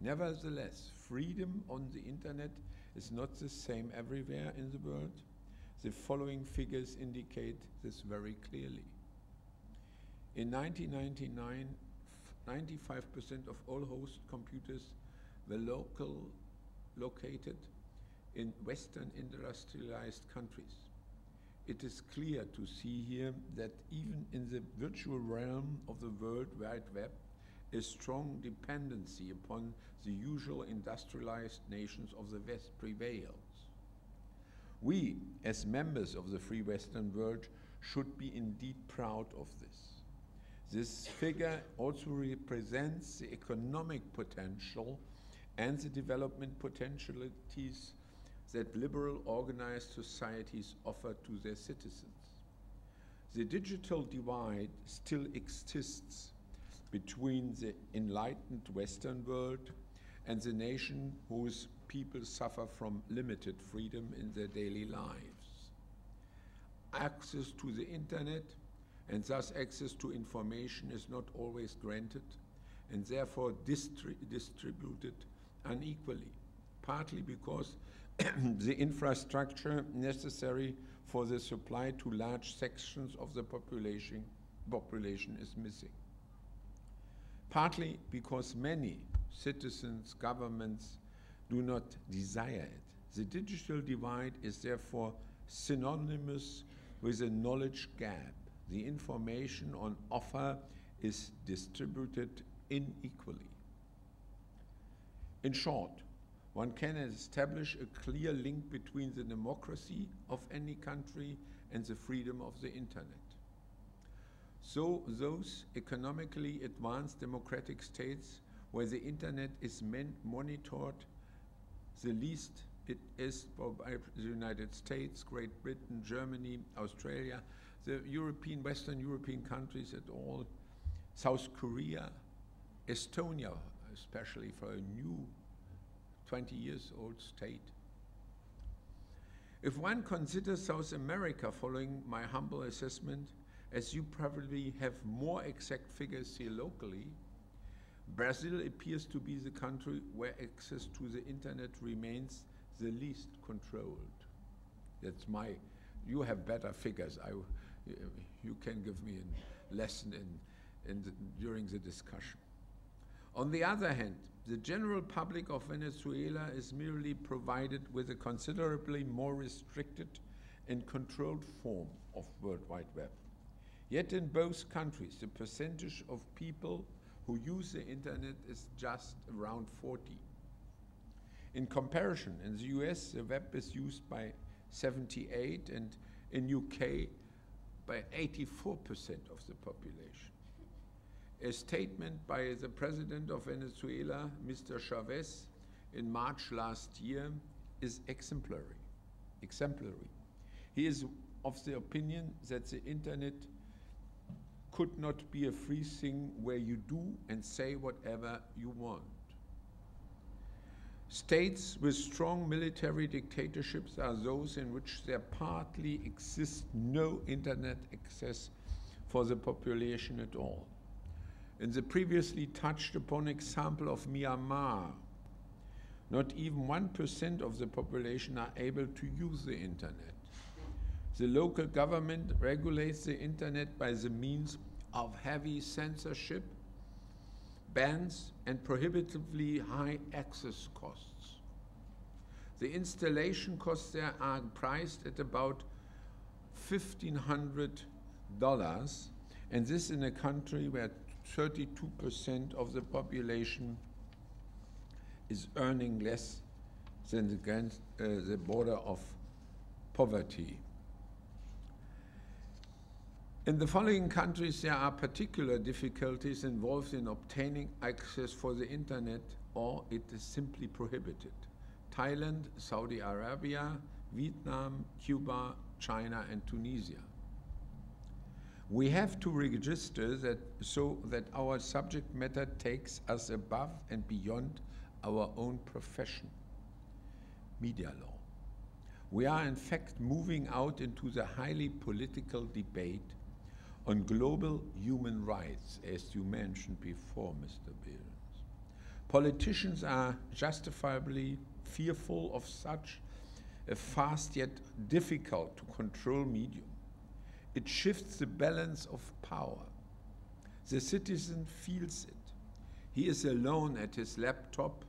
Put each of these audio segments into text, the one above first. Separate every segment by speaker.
Speaker 1: Nevertheless, freedom on the internet is not the same everywhere in the world. The following figures indicate this very clearly. In 1999, 95% of all host computers were located in Western industrialized countries. It is clear to see here that even in the virtual realm of the World Wide Web, a strong dependency upon the usual industrialized nations of the West prevails. We, as members of the free Western world, should be indeed proud of this. This figure also represents the economic potential and the development potentialities that liberal organized societies offer to their citizens. The digital divide still exists between the enlightened Western world and the nation whose people suffer from limited freedom in their daily lives. Access to the internet and thus access to information is not always granted and therefore distributed unequally, partly because the infrastructure necessary for the supply to large sections of the population is missing. Partly because many citizens, governments do not desire it. The digital divide is therefore synonymous with a knowledge gap. The information on offer is distributed unequally. In short, one can establish a clear link between the democracy of any country and the freedom of the internet. So those economically advanced democratic states where the internet is monitored, the least it is by the United States, Great Britain, Germany, Australia, the Western European countries at all, South Korea, Estonia, especially for a new 20 years old state. If one considers South America, following my humble assessment, as you probably have more exact figures here locally, Brazil appears to be the country where access to the internet remains the least controlled. That's you have better figures. You can give me a lesson during the discussion. On the other hand, the general public of Venezuela is merely provided with a considerably more restricted and controlled form of World Wide Web. Yet in both countries, the percentage of people who use the internet is just around 40. In comparison, in the US, the web is used by 78, and in UK, by 84% of the population. A statement by the president of Venezuela, Mr. Chavez, in March last year is exemplary. He is of the opinion that the internet could not be a free thing where you do and say whatever you want. States with strong military dictatorships are those in which there partly exists no internet access for the population at all. In the previously touched upon example of Myanmar, not even 1% of the population are able to use the internet. The local government regulates the internet by the means of heavy censorship, bans, and prohibitively high access costs. The installation costs there are priced at about $1,500, and this in a country where 32% of the population is earning less than the border of poverty. In the following countries, there are particular difficulties involved in obtaining access for the internet, or it is simply prohibited. Thailand, Saudi Arabia, Vietnam, Cuba, China, and Tunisia. We have to register that so that our subject matter takes us above and beyond our own profession, media law. We are in fact moving out into the highly political debate on global human rights, as you mentioned before, Mr. Behrens. Politicians are justifiably fearful of such a fast yet difficult to control medium. It shifts the balance of power. The citizen feels it. He is alone at his laptop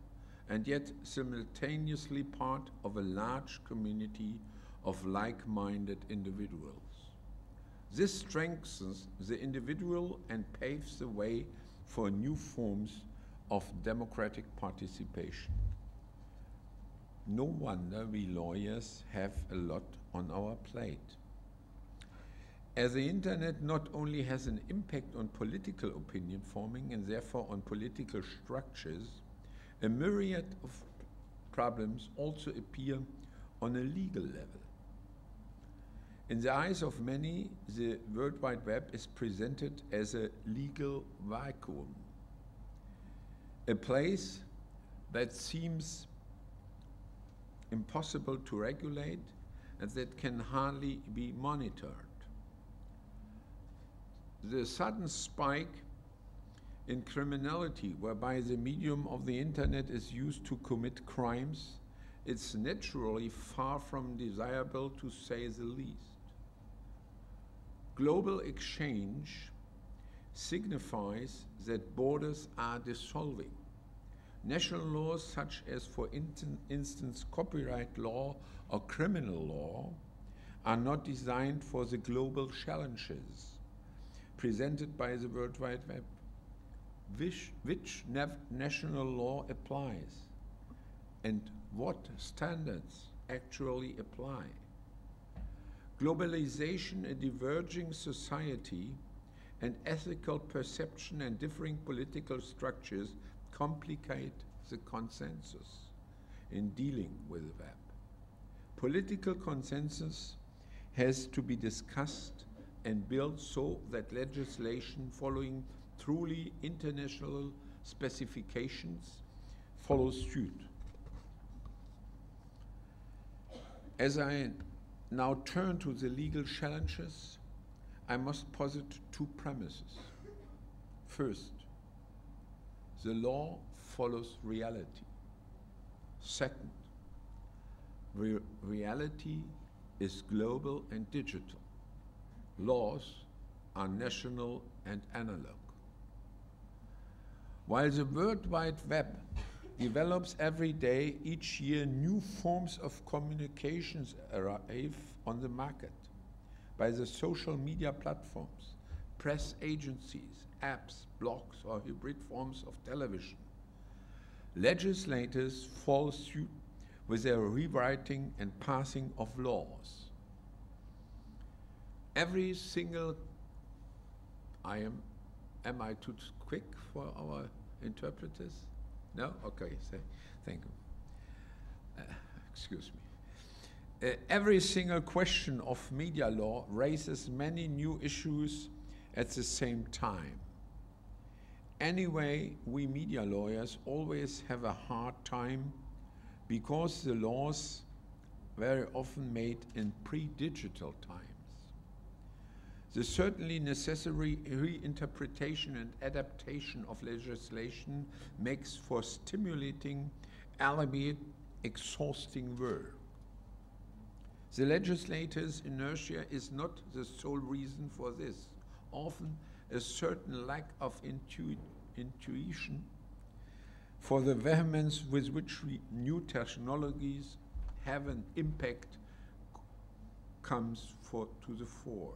Speaker 1: and yet simultaneously part of a large community of like-minded individuals. This strengthens the individual and paves the way for new forms of democratic participation. No wonder we lawyers have a lot on our plate. As the internet not only has an impact on political opinion forming and therefore on political structures, a myriad of problems also appear on a legal level. In the eyes of many, the World Wide Web is presented as a legal vacuum, a place that seems impossible to regulate and that can hardly be monitored. The sudden spike in criminality, whereby the medium of the internet is used to commit crimes, it's naturally far from desirable, to say the least. Global exchange signifies that borders are dissolving. National laws such as, for instance, copyright law or criminal law are not designed for the global challenges presented by the World Wide Web. Which national law applies and what standards actually apply? Globalization, a diverging society, and ethical perception and differing political structures complicate the consensus in dealing with the web. Political consensus has to be discussed and built so that legislation following truly international specifications follows suit. As I now turn to the legal challenges, I must posit two premises. First, the law follows reality. Second, reality is global and digital. Laws are national and analog. While the World Wide Web develops every day, each year new forms of communications arrive on the market by the social media platforms, press agencies, apps, blogs, or hybrid forms of television. Legislators follow suit with their rewriting and passing of laws. Every single, am I too quick for our interpreters? No? Okay, thank you. Excuse me. Every single question of media law raises many new issues at the same time. Anyway, we media lawyers always have a hard time because the laws very often made in pre-digital times. The certainly necessary reinterpretation and adaptation of legislation makes for stimulating, albeit exhausting work. The legislator's inertia is not the sole reason for this. Often a certain lack of intuition for the vehemence with which new technologies have an impact comes to the fore.